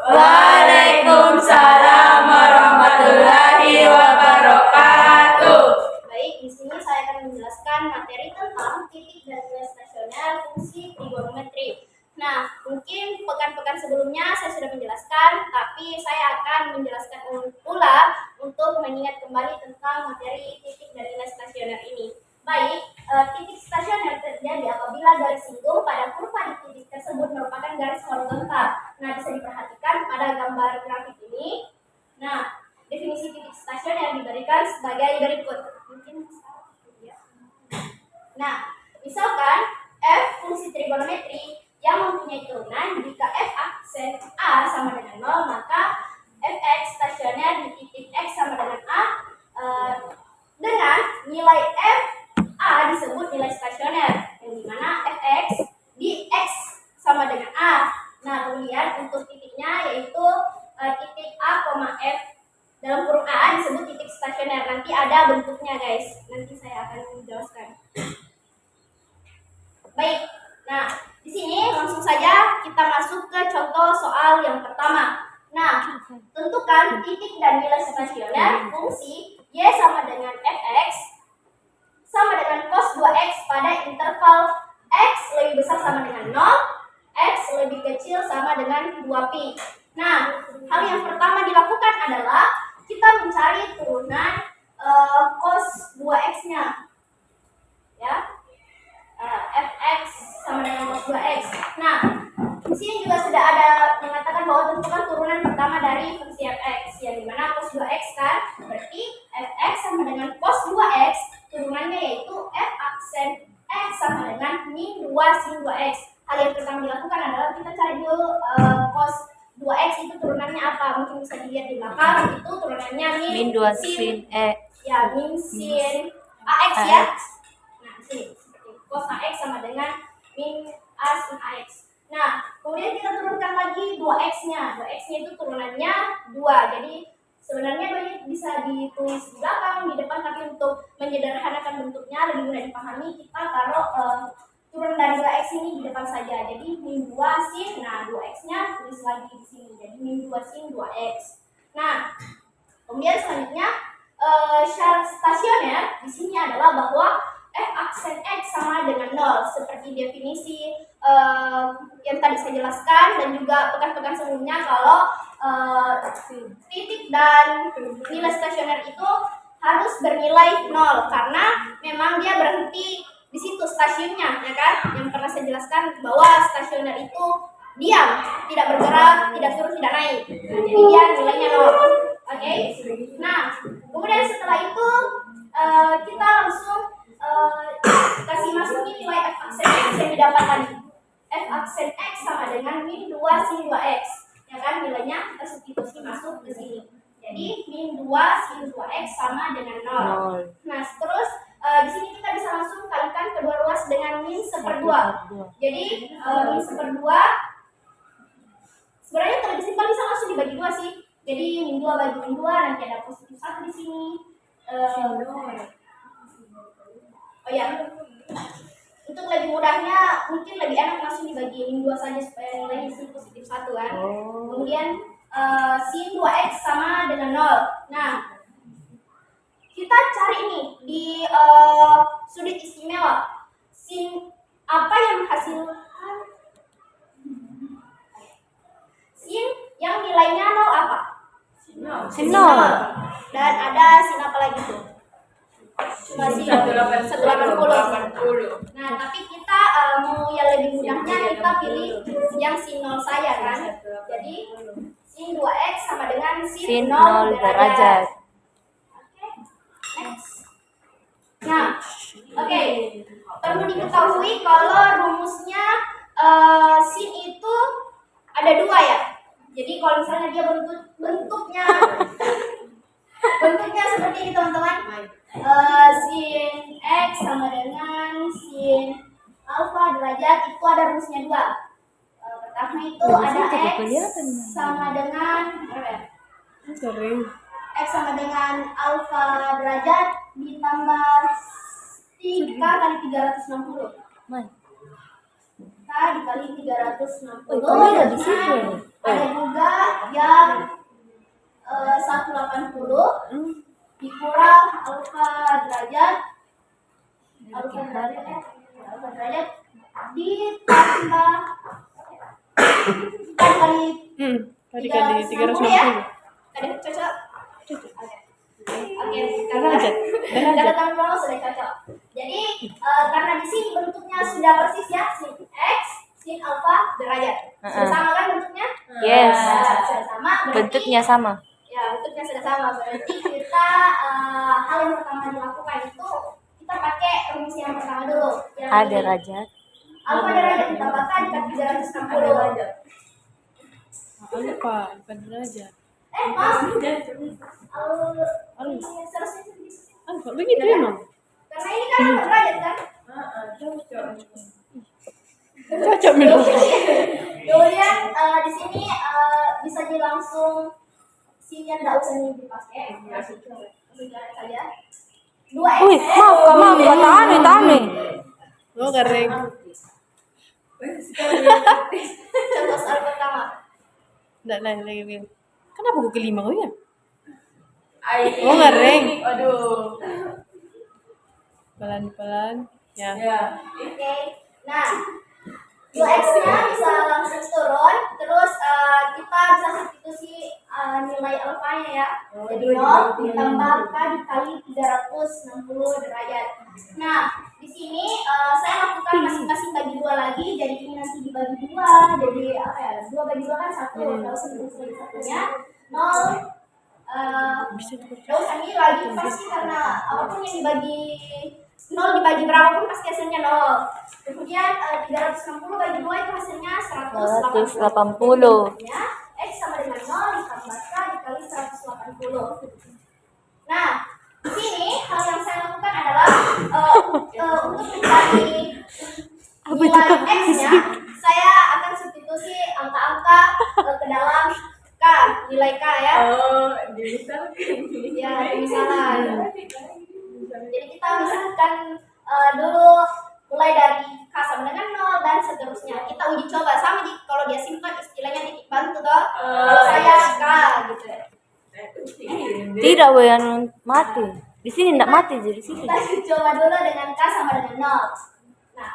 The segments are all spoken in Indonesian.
Waalaikumsalam warahmatullahi wabarakatuh. Baik, di sini saya akan menjelaskan materi tentang titik dan nilai stasioner fungsi trigonometri. Nah, mungkin pekan-pekan sebelumnya saya sudah menjelaskan, tapi saya akan menjelaskan ulang untuk mengingat kembali tentang materi titik dan nilai stasioner ini. Baik, titik stasioner terjadi apabila garis singgung pada kurva di titik tersebut merupakan garis horizontal. Nah, bisa diperhatikan pada gambar grafik ini. Nah, definisi titik stasioner diberikan sebagai berikut. Nah, misalkan f fungsi trigonometri yang mempunyai turunan jika f aksen a sama dengan 0, maka fx stasioner di titik x sama dengan a dengan nilai f a disebut nilai stasioner, yang dimana fx di x sama dengan a. Nah, kemudian untuk titiknya yaitu titik a, f dalam kurung A disebut titik stasioner. Nanti ada bentuknya, guys. Nanti saya akan menjelaskan. Baik. Nah, di sini langsung saja kita masuk ke contoh soal yang pertama. Nah, tentukan titik dan nilai stasioner fungsi y sama dengan fx sama dengan cos 2x pada interval x lebih besar sama dengan 0, x lebih kecil sama dengan 2pi. Nah, hal yang pertama dilakukan adalah kita mencari turunan cos 2x-nya. Ya. Fx sama dengan cos 2x. Nah, di sini juga sudah ada mengatakan bahwa tentukan turunan pertama dari fungsi fx, yang dimana cos 2x kan, berarti fx sama dengan cos 2x, turunannya yaitu f aksen x sama dengan min 2 sin 2x. Hal yang pertama dilakukan adalah kita cari dulu cos 2x itu turunannya apa. Mungkin bisa dilihat di belakang, itu turunannya min 2 sin ya, min sin ax ya. Nah, di sini seperti cos ax sama dengan min a sin ax. Nah, kemudian kita turunkan lagi 2x-nya. 2x-nya itu turunannya 2. Jadi sebenarnya bisa ditulis di belakang, di depan, tapi untuk menyederhanakan bentuknya lebih mudah dipahami, kita taruh turun dari 2x ini di depan saja. Jadi min 2 sin, nah 2x-nya tulis lagi di sini. Jadi min 2 sin 2x. Nah, kemudian selanjutnya syarat stasioner di sini adalah bahwa f aksen x sama dengan 0, seperti definisi yang tadi saya jelaskan dan juga pekan-pekan sebelumnya, kalau titik dan nilai stasioner itu harus bernilai 0 karena memang dia berhenti di situ stasiunnya, ya kan? Yang pernah saya jelaskan bahwa stasioner itu diam, tidak bergerak, tidak turun, tidak naik. Nah, jadi dia nilainya 0. Oke? Nah, kemudian setelah itu kita langsung kasih masukin nilai f aksen x yang didapat tadi. F aksen x sama dengan min 2 sin 2x. Ya kan, nilainya kita substitusi masuk ke sini. Jadi min 2 sin 2x sama dengan 0. Nah, terus di sini kita bisa langsung kalikan kedua ruas dengan min 1/2. Jadi min 1/2 sebenarnya kalau disimpel bisa langsung dibagi 2 sih. Jadi min 2 bagi min 2, nanti ada positif 1 di sini. Oh ya, untuk lebih mudahnya mungkin lebih enak langsung dibagi min 2 saja supaya nilainya sini positif 1 kan. Kemudian sin 2x sama dengan 0. Nah, kita cari nih di sudut istimewa. Sin apa yang menghasilkan sin yang nilainya 0 apa? Sin 0. Dan ada sin apa lagi tuh? Cuma sin 180. Nah, tapi kita mau yang lebih mudahnya kita pilih yang sin 0 saja kan. Jadi sin 2x sama dengan sin 0 derajat. Oke. Next. Nah, oke. Perlu diketahui kalau rumusnya sin itu ada 2 ya. Jadi kalau misalnya dia bentuknya seperti ini teman-teman. Sin x sama dengan sin alfa derajat, itu ada rumusnya 2. Pertama itu ada x sama dengan x sama dengan alfa derajat ditambah 3 kali 360. K dikali 360. Oh, ada di situ. Ada juga 180 dikurang alfa derajat ditambah kali Kali 360. ya. Ada cocok? Oke, Derajat. Kata teman-teman sudah cocok. Jadi karena di sini bentuknya sudah persis ya, sin x, sin alfa derajat. Sudah sama kan bentuknya? Yes. Sudah sama. Berarti, Bentuknya sama. ya, bentuknya sudah sama. Berarti kita hal yang pertama dilakukan itu kita pakai rumus yang pertama dulu. Yang A ini. derajat. Alfa derajat ditambahkan dikali 360. Alfa derajat. Maaf. Alfa begitu emang. Karena ini kan alfa derajat kan? Cocok minum. Kemudian di sini bisa langsung sinnya nggak usah dipakai, langsung saja. 2x. Wih, maaf, tahan. Oh, garing. Contoh soal pertama. Enggak lagi. Kenapa gue kelima kau ya? Oh, garing. Aduh. Pelan-pelan. Ya. Oke. Nah, 2x-nya bisa langsung turun, terus kita bisa substitusi nilai alfanya ya. Jadi 0 ditambah k dikali 360 derajat. Nah, di sini saya lakukan masing-masing bagi 2 lagi, jadi ini nanti dibagi 2, jadi apa ya? 2 bagi 2 kan 1, kalau substitusi satunya 0. Nggak usah ini lagi pasti karena apapun yang dibagi 0 dibagi berapapun pasti hasilnya 0. Kemudian 360 bagi 2 itu hasilnya 180. 180. Ya, x sama dengan 0 ditambah k dikali 180. Nah, di sini hal yang saya lakukan adalah untuk mencari nilai x-nya, saya akan substitusi angka-angka ke dalam k, nilai k ya. Oh, dibesarkan. Ya, misalnya. Jadi kita misalkan dulu mulai dari k sama dengan 0 dan seterusnya. Kita uji coba sama kalau dia simpan istilahnya titik bantu toh. Kalau saya k gitu. Tidak, yang mati. Di sini enggak mati, jadi sini. Kita uji coba dulu dengan k sama dengan 0. Nah,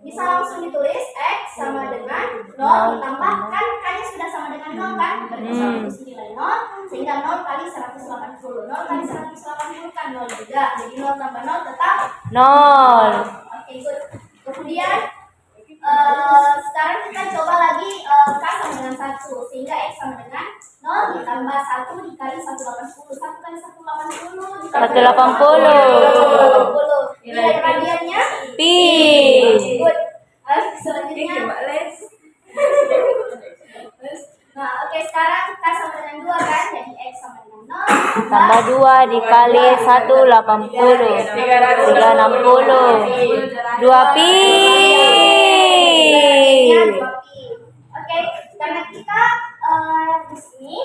bisa langsung ditulis x sama dengan 0 ditambah kan k-nya sudah sama dengan 0 kan? Berarti substitusi nilai 0 sehingga 0 kali 180. 0 kali 180 kan 0 juga. Jadi 0 tambah 0 tetap 0. Oke, good. Kemudian sekarang kita coba lagi k sama dengan 1 sehingga x sama dengan 0 ditambah 1 dikali 180. 1 kali 180 ditambah 180. Nilai radiannya Pi. good. Selanjutnya nah, oke, sekarang k sama dengan 2 kan? Jadi x sama dengan 0 Tambah 2 dikali 180. 360. 2 pi. Oke, karena kita di sini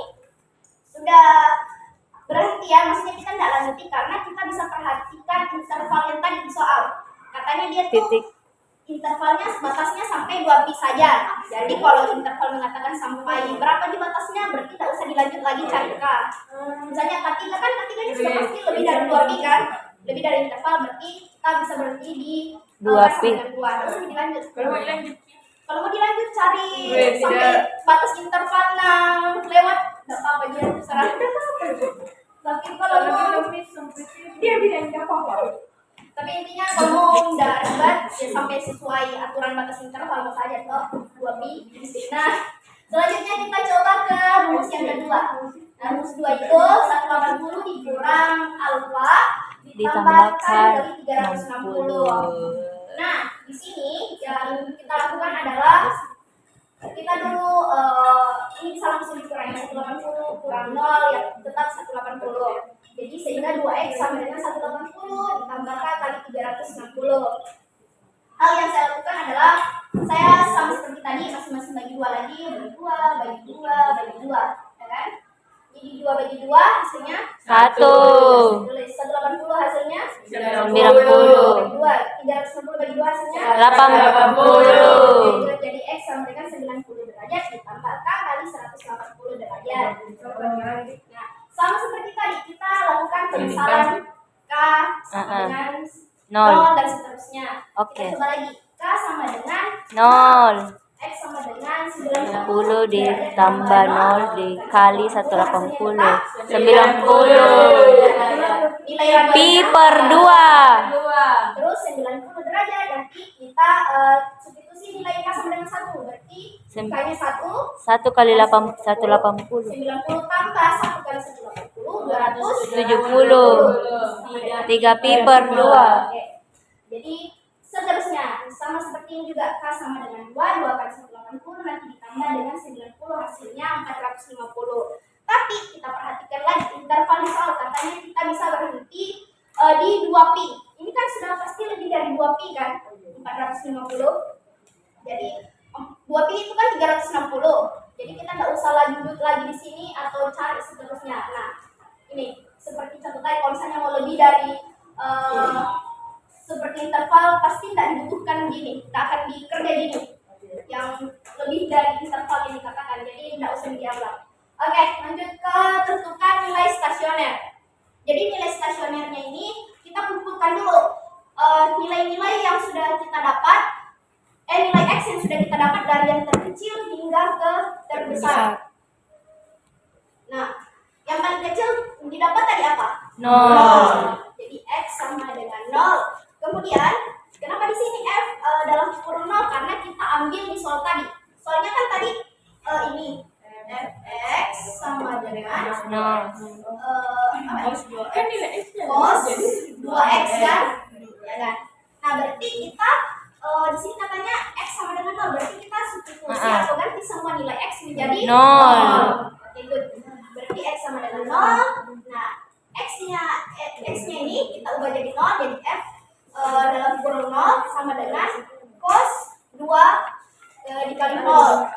sudah berhenti ya, maksudnya kita nggak lanjuti karena kita bisa perhatikan interval yang tadi di soal. Katanya dia tuh Titik. intervalnya batasnya sampai 2 pi saja. Jadi kalau interval mengatakan sampai berapa di batasnya, berarti tidak usah dilanjut lagi cari k. Misalnya K3 kan, K3-nya sudah pasti lebih dari 2 pi kan? Lebih dari interval, berarti kita bisa berhenti di 2 pi. 2. Tidak usah dilanjut. Kalau mau dilanjut, Kalau mau dilanjut cari Tidak. sampai batas interval yang lewat, nggak apa-apa dia terserah. Tapi kalau mau, dia bilang nggak apa-apa. tapi intinya kalau mau nggak ribet ya sampai sesuai aturan batas interval mau saja toh 2 pi. Nah, selanjutnya kita coba ke rumus yang kedua. Nah, rumus 2 itu 180 dikurang alfa ditambahkan dari 360. Nah, di sini yang kita lakukan adalah kita dulu ini bisa langsung dikurangi 180 kurang 0 ya tetap 180. Jadi sehingga 2x sama dengan 180 ditambahkan kali 360. Hal yang saya lakukan adalah saya sama seperti tadi masing-masing bagi 2 lagi, bagi 2, bagi 2, bagi 2, ya kan? Jadi 2 bagi 2 hasilnya 1. tulis 180 hasilnya 90. bagi 2, 360 bagi 2 hasilnya 80. Jadi x sama dengan 90 derajat ditambah K kali 180 derajat. Nah, sama seperti tadi kita lakukan pemisalan K sama dengan 0 dan seterusnya. Oke. Kita coba lagi. K sama dengan 0. X sama dengan 90 10 ditambah 0 dikali 180. 90. Nilai Pi per 2. terus 90 derajat. Nanti kita substitusi nilai K sama dengan 1. Berarti K-nya 1. 1 kali 180. 90 tambah 1 kali 180 270. 3 pi per 2. Oke. Jadi seterusnya sama seperti ini juga K sama dengan 2 kali 180 nanti ditambah dengan 90 hasilnya 450. Tapi kita perhatikan lagi interval di soal katanya kita bisa berhenti di 2 pi. Ini kan sudah pasti lebih dari 2 pi kan? 450. Jadi 2 pi itu kan 360. Jadi kita nggak usah lanjut lagi di sini atau cari seterusnya. Nah, ini seperti contoh tadi kalau misalnya mau lebih dari seperti interval pasti tidak dibutuhkan gini, tidak akan dikerja gini. Yang lebih dari interval yang dikatakan, jadi tidak usah dianggap. Oke, lanjut ke tentukan nilai stasioner. Jadi nilai stasionernya ini kita kumpulkan dulu nilai-nilai yang sudah kita dapat, nilai X yang sudah kita dapat dari yang terkecil hingga ke terbesar. Nah, yang paling kecil didapat tadi apa? 0. Jadi X sama dengan 0. Kemudian, kenapa di sini F dalam kurung 0? Karena kita ambil di soal tadi. Soalnya kan tadi ini Fx sama dengan Cos 2x kan? Ya kan? Nah, berarti kita di sini katanya X sama dengan 0. Berarti kita substitusi atau ganti semua nilai X menjadi 0. Oke, good. Berarti X sama dengan 0. Nah, X-nya ini kita ubah jadi 0, jadi F dalam kurung 0 sama dengan cos 2 dikali 0.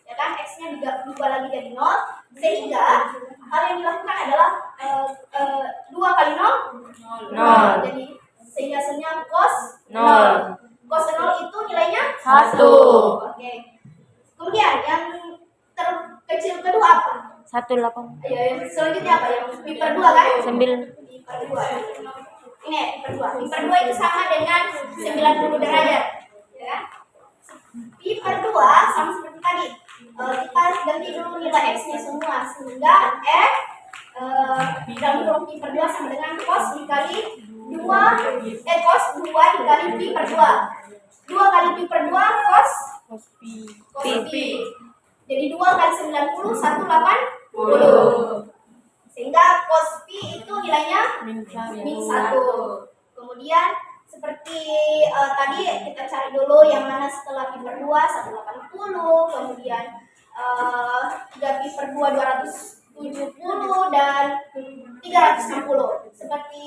Ya kan, X-nya diubah lagi jadi 0, sehingga hal yang dilakukan adalah 2 kali 0 0. Jadi sehingga hasilnya cos 0. Cos 0 itu nilainya 1. Oke. Kemudian yang terkecil kedua apa? 18. Selanjutnya apa? Yang pi per 2 kan? 9. Pi per 2. Ini pi per 2. Pi per 2 itu sama dengan 90 derajat. Ya kan? Pi per 2 sama seperti tadi. Kita ganti dulu nilai X-nya semua. Sehingga F dalam kurung pi per 2 sama dengan cos dikali 2 cos 2 dikali pi per 2. 2 kali pi per 2 cos pi. Jadi 2 kali 90 180. Sehingga cos pi itu nilainya min 1. Kemudian seperti tadi kita cari dulu yang mana setelah pi per 2 180, kemudian 3 pi per 2 270 dan 360. Seperti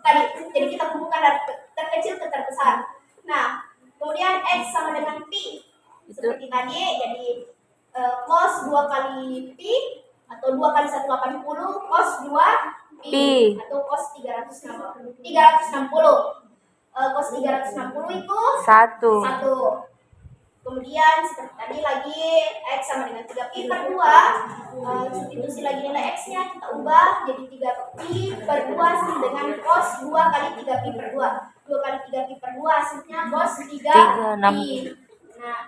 tadi. Jadi kita kumpulkan dari terkecil ke terbesar. Nah, kemudian X sama dengan pi. Seperti tadi, jadi cos 2 kali pi atau 2 kali 180 cos 2 pi atau cos 360. Cos 360 itu 1. Kemudian seperti tadi lagi X sama dengan 3 pi per 2. Substitusi lagi nilai X-nya kita ubah jadi 3 pi per 2 sama dengan cos 2 kali 3 pi per 2. 2 kali 3 pi per 2 hasilnya cos 3 pi. Nah,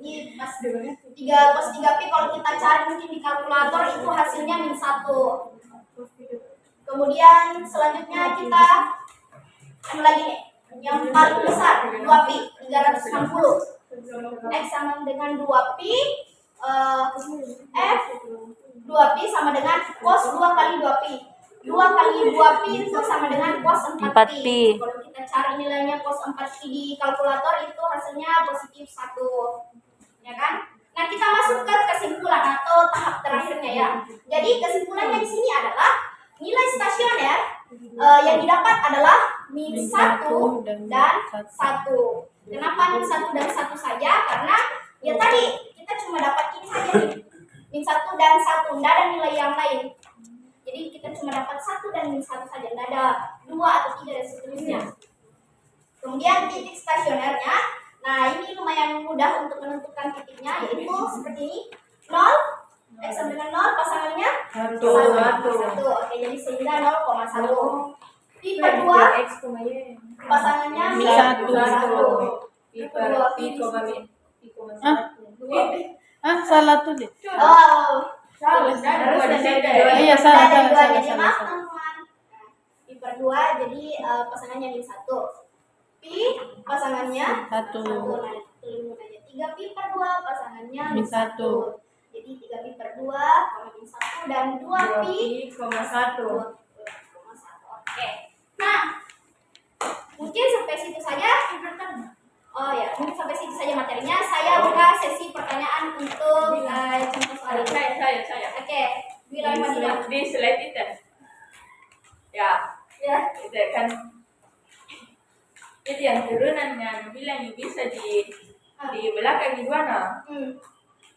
ini pas 3 cos 3 pi kalau kita cari mungkin di kalkulator itu hasilnya min 1. Kemudian selanjutnya kita lagi nih yang paling besar 2 pi 360. X sama dengan 2 pi F 2 pi sama dengan cos 2 kali 2 pi. 2 kali 2 pi itu sama dengan cos 4 pi. Kalau kita cari nilainya cos 4 pi di kalkulator itu hasilnya positif 1. Ya kan? Nah, kita masuk ke kesimpulan atau tahap terakhirnya ya. Jadi kesimpulannya di sini adalah nilai stasioner yang didapat adalah min 1 dan 1. Kenapa min 1 dan 1 saja? Karena ya tadi kita cuma dapat ini saja nih. Min 1 dan 1, tidak ada nilai yang lain. Jadi kita cuma dapat 1 dan min 1 saja, tidak ada 2 atau 3 dan seterusnya. Kemudian titik stasionernya, nah ini lumayan yang mudah untuk menentukan titiknya, yaitu seperti ini. 0, X sama dengan 0, pasangannya Satu. Satu. Oke, jadi sehingga 0,1. Pi per 2, X, Y. pasangannya Pi min satu. 1. Pi per dua, Pi pi koma di Pi koma Hah? satu. Salah tuh deh. Oh, Salah, dua di sini. Iya, sudah salah, ada salah, dua, salah, jadi salah, maaf salah. teman-teman. Pi per 2, jadi pasangannya min 1. Pi pasangannya Satu. 1. Nah, tulis aja 3 pi per 2, pasangannya Min min 1. 1. Jadi 3 pi per 2, min 1 dan 2 pi koma satu. 2,1. Oke. Nah, mungkin sampai situ saja. Oh ya, mungkin sampai situ saja materinya. Saya buka sesi pertanyaan untuk contoh soal ini. Saya. Oke, Bila Madinah. Di slide itu. Ya, Ya. itu kan. Itu yang turunannya bilang bisa di belakang di mana? Hmm.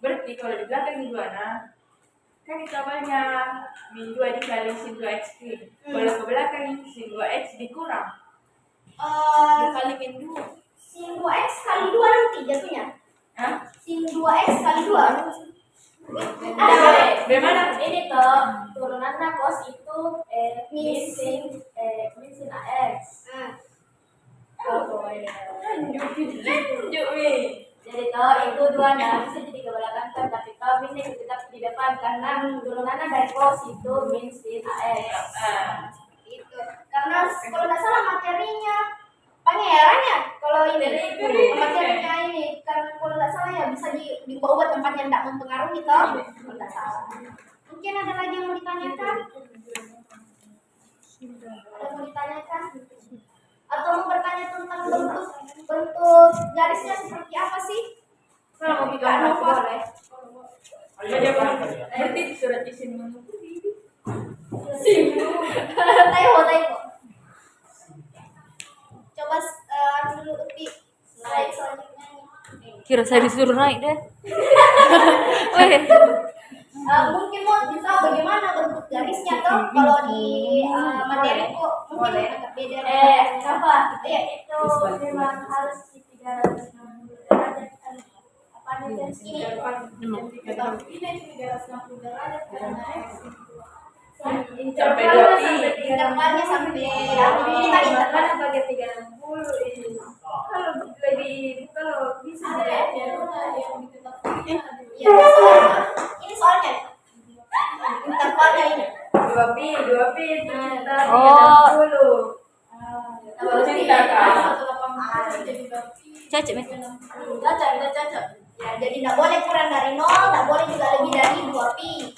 Berarti kalau di belakang di mana? Kan itu awalnya min 2 dikali sin 2x. Kalau ke belakang sin 2x dikurang. Dikali min 2. Sin 2x kali 2 nanti jatuhnya. Hah? Sin 2x kali 2. Bagaimana? Ini tuh turunannya cos itu min sin ax. Lanjut, weh. Jadi toh itu dua nah bisa jadi ke belakang kan, tapi toh min itu tetap di depan karena turunannya dari cos itu min sin ax. Seperti itu. Karena kalau nggak salah materinya pengerannya kalau ini materinya ini karena kalau nggak salah ya bisa diubah tempatnya tidak mempengaruhi toh. Kalau nggak salah. Mungkin ada lagi yang mau ditanyakan? Ada yang mau ditanyakan? Atau mau bertanya tentang bentuk garisnya seperti apa sih? Kalau mau bikin apa boleh. Berarti surat izin mengemudi. Tayo. Coba dulu Uti slide selanjutnya nih. Kira saya disuruh naik deh. Weh. Mungkin mau tahu bagaimana bentuk garisnya toh kalau di materi kok mungkin agak beda. Apa? Ya itu memang harus di 360 derajat kan. Apa nih ini? Ini 360 derajat karena x. Intervalnya sampai ini tadi intervalnya pakai 360 ini. Kalau bisa ya, ini soalnya intervalnya ini 2 pi Oh. 30. Cocok, Mit. Cocok. Ya, jadi tidak boleh kurang dari 0, tidak boleh juga lebih dari 2 pi.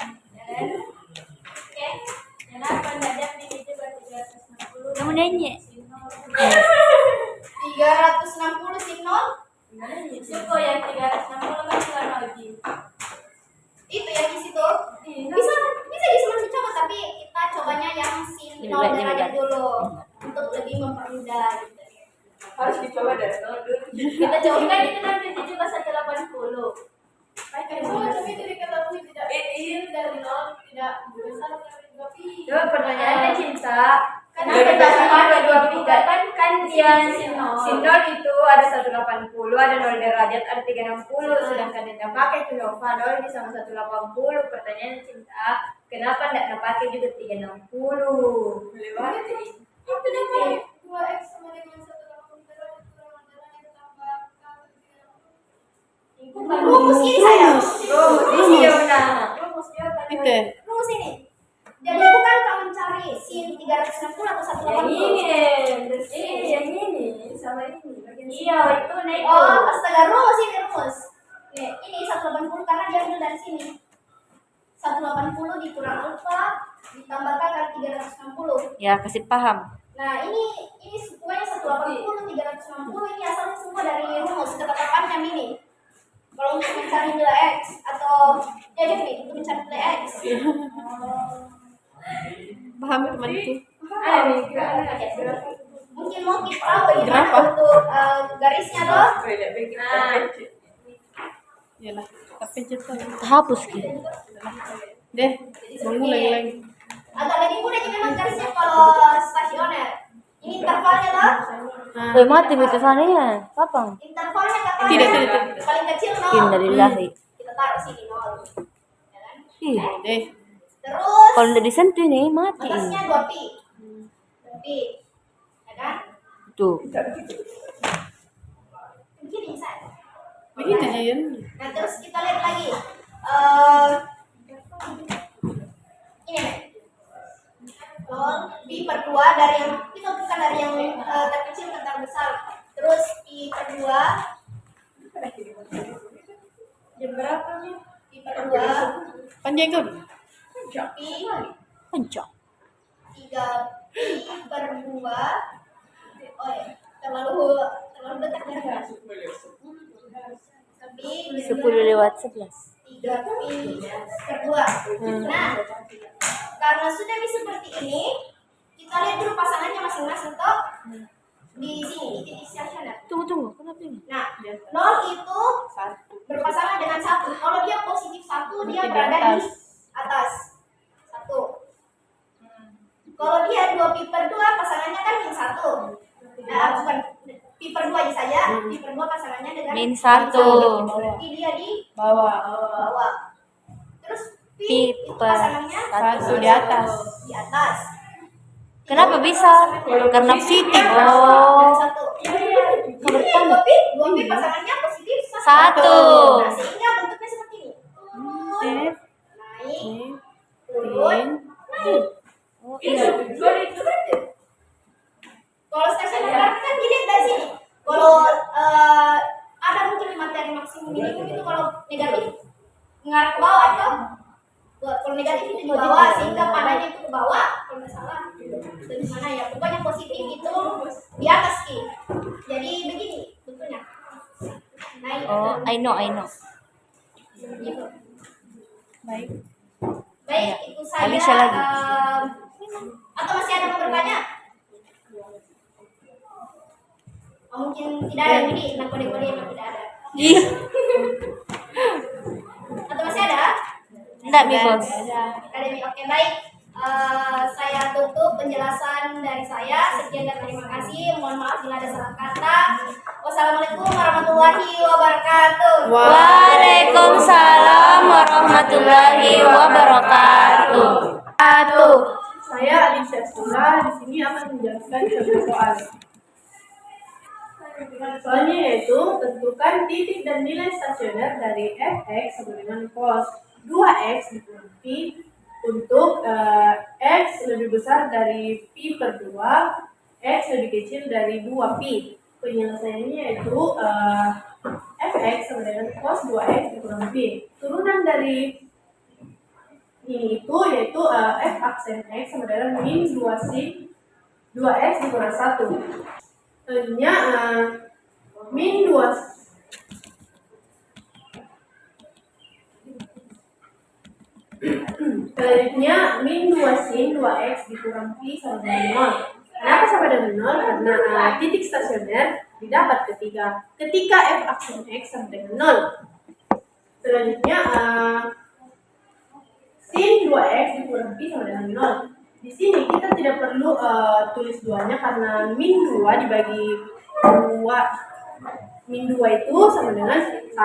Oke. Kenapa tidak jadi juga 360? Kamu nanya. 360 sin 0? Siapa yang 360 kan kurang lagi. Itu yang di situ. Bisa masih coba tapi kita cobanya yang sin 0 derajat dulu untuk lebih mempermudah gitu. Harus dicoba dari 0 dulu. Kita coba kan itu nanti juga 180. Tapi itu diketahui tidak dari 0 tidak besar dari 2 pi. Coba pertanyaannya Cinta. Karena Dari kita ada 2 pi kan kan yang sinol itu ada 180, ada 0 derajat, ada 360, sedangkan yang pakai itu Nova 0 bisa sama 180. Pertanyaan Cinta, kenapa enggak pakai juga 360? Melewati. itu dapat 2x sama dengan 180 derajat kurang derajat tambah rumus ini saya. Itu. Rumus ini. Jadi bukan kamu cari sin 360 atau 180. Yang ini sama ini. Iya, itu naik. Oh, astaga, rumus. Nih, ini 180 karena dia ambil dari sini. 180 dikurang alfa ditambahkan kali 360. Ya, kasih paham. Nah, ini semuanya 180 360 ini asalnya semua dari rumus ketetapannya ini. Kalau untuk mencari nilai x atau jadi nih untuk mencari nilai x. Paham temanku. Mungkin mau kita tahu bagaimana Kenapa? untuk garisnya loh. Yalah, tapi cepat. Hapus ki. Deh, mengulangi lagi. Agak lebih mudah jadi memang garisnya kalau stasioner. Ini intervalnya loh. Weh, mati butifannya. Papang. Intervalnya katanya. Tidak. Paling kecil 0. Innalillahi. Kita taruh sini 0. Ya kan? Ih, Deh. Terus kalau udah disentuh nih mati. batasnya 2pi. 2pi. Ya kan? Tuh. Begini saya. Begitu Jin. Nah, terus kita lihat lagi. Ini nih. Pi per 2 dari yang kita bukan dari yang terkecil ke terbesar. Terus pi per 2 Jam berapa nih? pi per 2 Panjang kan? pi Pencok. 3 pi per 2. Oh ya, terlalu dekat ya. Tapi 10/11. 3 pi per 2. Nah, karena sudah seperti ini, kita lihat dulu pasangannya masing-masing toh. Di sini, di titik stasioner. Tunggu. Kenapa ini? Nah, 0 itu berpasangan dengan 1. Kalau dia positif 1, dia Berarti di berada di atas. atas. 1. Kalau dia 2 pi per 2, pasangannya kan min 1. Nah, bukan pi per 2 aja saja. Pi per 2 pasangannya dengan Min 1. Berarti dia di Bawah. bawah. Terus pi Pi itu per pasangannya 1 di atas. di atas. Kenapa bisa? Karena positif. Oh. Satu. Kabar Ini tanda. 2 pi pasangannya positif 1. Nah, sehingga bentuknya seperti ini. Sip. Naik, turun, naik. Oh, Iya, iya. tujuan itu. Kalau stasioner kan dilihat dari sini. Kalau ada mungkin materi maksimum minimum itu kalau negatif mengarah ke bawah atau kalau negatif itu di bawah sehingga panahnya itu ke bawah kalau nggak salah. Dari mana ya? Pokoknya positif itu di atas ki. Jadi begini bentuknya. Naik. Oh, I know. Gitu. Baik. Baik, itu saya. Alicia lagi. Atau masih ada yang mau bertanya? Oh, mungkin tidak ada jadi kode-kode yang tidak ada. Ih, Atau masih ada? enggak mi bos. Akademi, oke baik. Saya tutup penjelasan dari saya. Sekian dan terima kasih. Mohon maaf bila ada salah kata. Wassalamualaikum warahmatullahi wabarakatuh. Waalaikumsalam warahmatullahi wabarakatuh. Saya Alicia Sula di sini akan menjelaskan contoh soal. Soalnya yaitu tentukan titik dan nilai stasioner dari fx sama dengan cos 2x dikurang pi untuk x lebih besar dari pi per 2, x lebih kecil dari 2 pi. Penyelesaiannya yaitu fx sama dengan cos 2x dikurang pi. Turunan dari ini itu yaitu f aksen x sama dengan min 2 sin 2x dikurang 1. Selanjutnya min 2 selanjutnya min 2 sin 2x dikurang pi sama dengan 0. Kenapa sama dengan 0? Karena titik stasioner didapat ketika f aksen x sama dengan 0. Selanjutnya sin 2x dikurang pi sama dengan 0. Di sini kita tidak perlu tulis 2-nya karena min 2 dibagi 2. Min 2 itu sama dengan 1.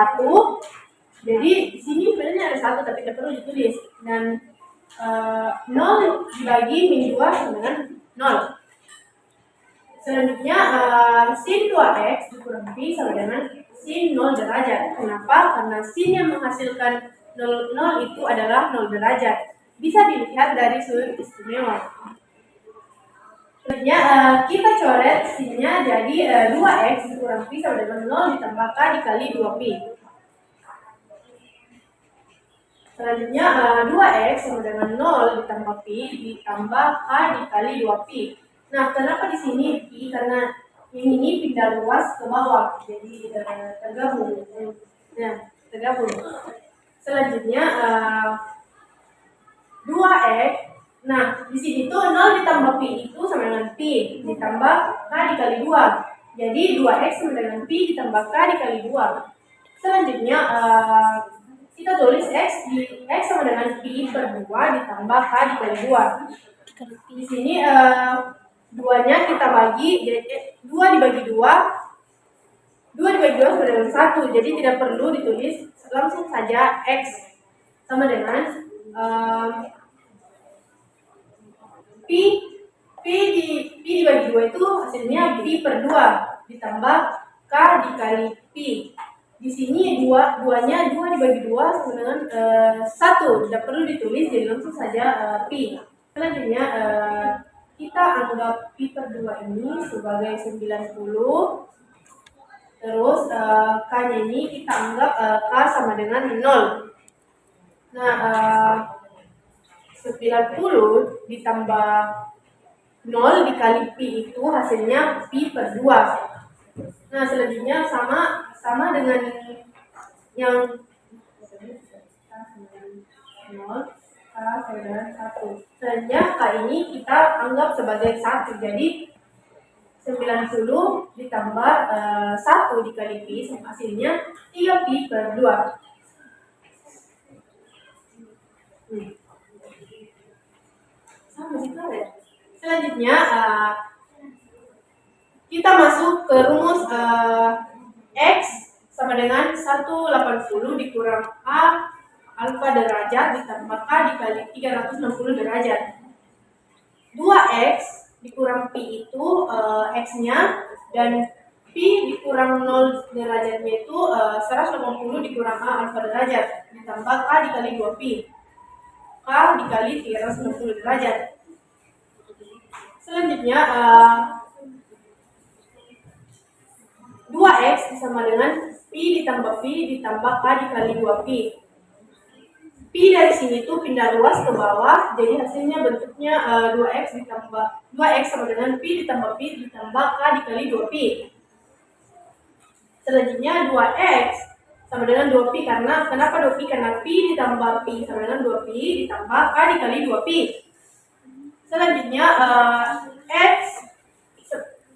Jadi di sini sebenarnya ada 1 tapi tidak perlu ditulis. Dan 0 dibagi min 2 sama dengan 0. Selanjutnya sin 2x dikurang pi sama dengan sin 0 derajat. Kenapa? Karena sin yang menghasilkan 0 itu adalah 0 derajat. Bisa dilihat dari sudut istimewa. Selanjutnya kita coret sinnya jadi 2x dikurang pi sama dengan 0 ditambah k dikali 2pi. Selanjutnya 2x sama dengan 0 ditambah pi ditambah k dikali 2pi. Nah, kenapa di sini pi? Karena ini pindah luas ke bawah, jadi tergabung. Nah, tergabung. Selanjutnya 2x. Nah, di sini tuh 0 ditambah pi itu sama dengan pi ditambah k dikali 2. Jadi 2x sama dengan pi ditambah k dikali 2. Selanjutnya kita tulis x sama dengan pi per 2 ditambah k dikali 2. Di sini 2-nya kita bagi, jadi 2 dibagi 2, 2 dibagi 2 sama dengan 1, jadi tidak perlu ditulis, langsung saja X sama dengan Pi dibagi 2 itu hasilnya Pi per 2 ditambah K dikali Pi. Di sini 2-nya 2 dibagi 2 sama dengan 1, tidak perlu ditulis, jadi langsung saja Pi. Selanjutnya kita anggap Pi per 2 ini sebagai 90. Terus K-nya ini kita anggap K sama dengan 0. Nah, 90 ditambah 0 dikali Pi itu hasilnya Pi per 2. Nah, selanjutnya sama dengan yang 0, K sama dengan 1. Selanjutnya K ini kita anggap sebagai 1. Jadi 90 ditambah 1 dikali Pi hasilnya 3 Pi per 2. Sama sih ya. Selanjutnya kita masuk ke rumus X sama dengan 180 dikurang A alfa derajat ditambah K dikali 360 derajat. 2X dikurang Pi itu X-nya, dan Pi dikurang 0 derajatnya itu 180 dikurang A alfa derajat ditambah K dikali 2Pi. K dikali 360 derajat. Selanjutnya 2X sama dengan Pi ditambah K dikali 2Pi. Pi dari sini tuh pindah luas ke bawah, jadi hasilnya bentuknya 2X sama dengan Pi ditambah K dikali 2Pi. Selanjutnya 2X sama dengan 2Pi, kenapa 2Pi? Karena Pi ditambah Pi sama dengan 2Pi ditambah K dikali 2Pi. Selanjutnya X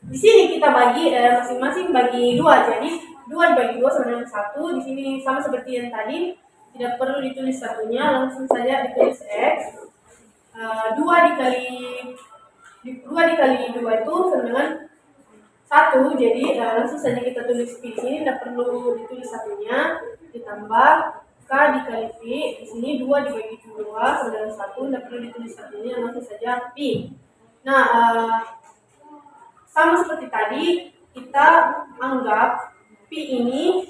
di sini kita bagi masing-masing bagi 2, jadi 2 dibagi 2 sama dengan 1. Di sini sama seperti yang tadi, tidak perlu ditulis satunya, langsung saja ditulis X. 2 dikali 2 itu sama dengan 1, jadi langsung saja kita tulis Pi di sini, tidak perlu ditulis satunya, ditambah K dikali Pi. Di sini 2 dibagi 2 sama dengan 1, tidak perlu ditulis satunya, langsung saja Pi. Nah, sama seperti tadi, kita anggap Pi ini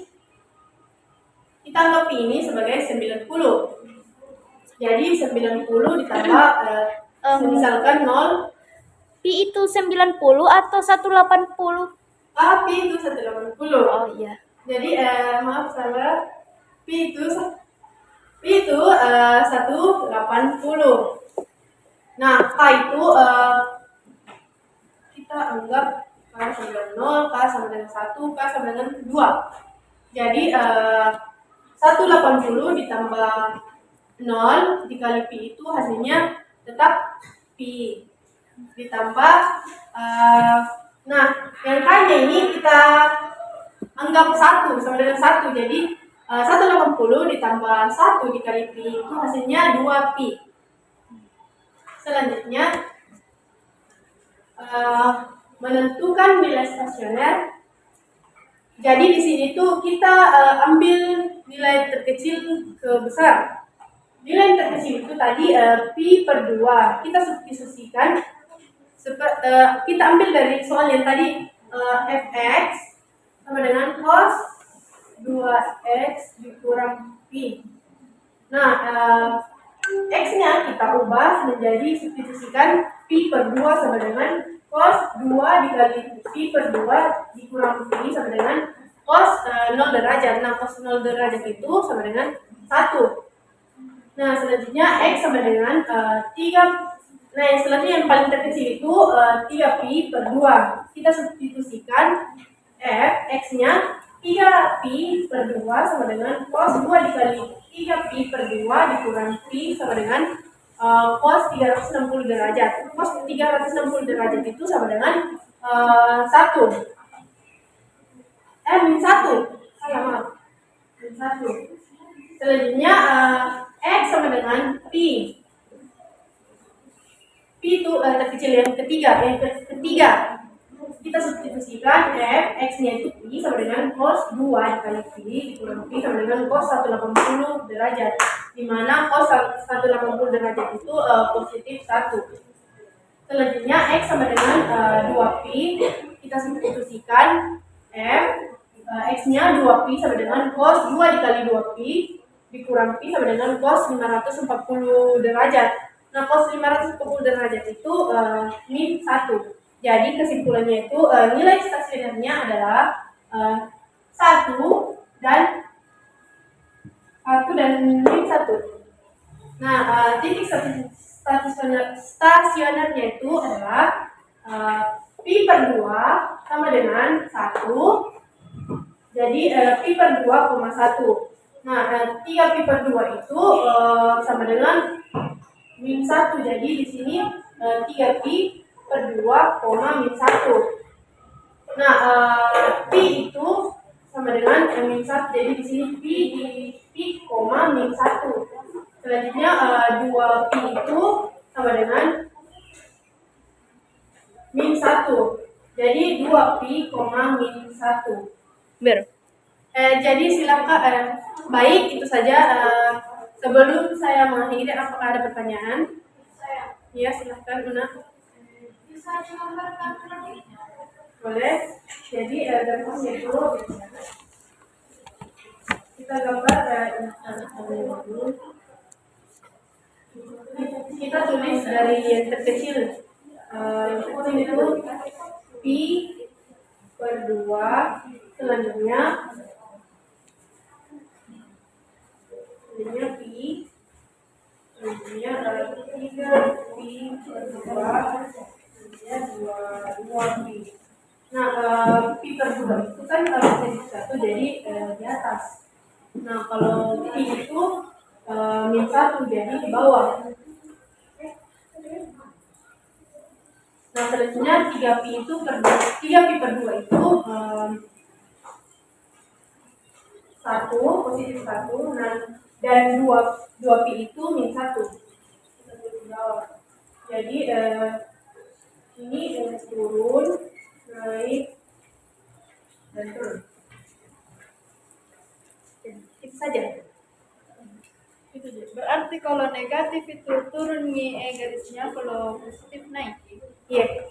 sebagai 90. Jadi 90 ditambah misalkan 0. Pi itu 90 atau 180? Pi itu 180. Oh iya. Jadi maaf salah. Pi itu 180. Nah, K itu kita anggap K sama dengan 0, K sama dengan 1, K sama dengan 2. Jadi 180 ditambah 0 dikali Pi itu hasilnya tetap Pi. Ditambah nah, yang K-nya ini kita anggap 1 sama dengan 1. Jadi 180 ditambah 1 dikali Pi itu hasilnya 2 Pi. Selanjutnya menentukan nilai stasioner. Jadi di sini tuh kita ambil nilai terkecil ke besar. Nilai terkecil itu tadi Pi per 2. Kita substitusikan. Kita ambil dari soal yang tadi Fx sama dengan cos 2x dikurang Pi. Nah, X-nya kita ubah menjadi substitusikan Pi per 2 sama dengan cos 2 dikali Pi per 2 dikurang Pi sama dengan cos 0 derajat. Nah, cos 0 derajat itu sama dengan 1. Nah, selanjutnya X sama dengan 3. Nah, yang selanjutnya yang paling terkecil itu 3 Pi per 2. Kita substitusikan F, X-nya 3 Pi per 2 sama dengan cos 2 dikali 3 Pi per 2 dikurang Pi sama dengan cos 360 derajat. Cos 360 derajat itu sama dengan 1. Min 1. Salah, maaf. Min 1. Selanjutnya X sama dengan Pi. P itu terkecil yang ketiga. Kita substitusikan F, X-nya itu Pi sama dengan cos 2 dikali Pi dikurang Pi sama dengan cos 180 derajat. Di mana cos 180 derajat itu positif 1. Selanjutnya X sama dengan 2Pi. Kita substitusikan F, X-nya 2Pi sama dengan cos 2 dikali 2Pi dikurang Pi sama dengan cos 540 derajat. Nah, cos 540 derajat itu min 1. Jadi kesimpulannya itu nilai stasionernya adalah 1 dan min 1. Nah, titik stasionernya itu adalah Pi per 2 sama dengan 1. Jadi Pi per 2,1. Nah, 3 Pi per 2 itu sama dengan min 1. Jadi di sini 3 Pi per 2, min 1. Nah, Pi itu sama dengan min 1. Jadi di sini Pi, min 1. Selanjutnya 2 Pi itu sama dengan min 1. Jadi 2 Pi, min 1. Jadi silakan, baik itu saja. Sebelum saya mengakhiri, apakah ada pertanyaan? Ya, silakan Una. Bisa digambarkan lagi? Boleh. Jadi gampangnya itu kita gambar kita tulis dari yang terkecil. Yang terkecil itu Pi per 2. Selanjutnya Pi. Selanjutnya 3 Pi per 2. Selanjutnya 2 Pi. Nah, Pi per 2 itu kan positif 1, jadi di atas. Nah, kalau Pi itu min 1, jadi di bawah. Nah, selanjutnya 3 Pi per 2 itu 1, positif 1. Nah, dan 2 Pi itu min 1. Di bawah. Jadi ini turun, naik, dan turun. Itu saja. Berarti kalau negatif itu turun nih garisnya, kalau positif naik. Iya.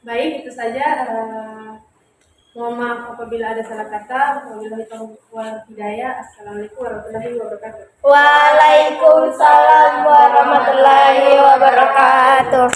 Baik, itu saja. Mohon maaf apabila ada salah kata. Wabillahi taufiq wal hidayah. Assalamualaikum warahmatullahi wabarakatuh. Waalaikumsalam warahmatullahi wabarakatuh.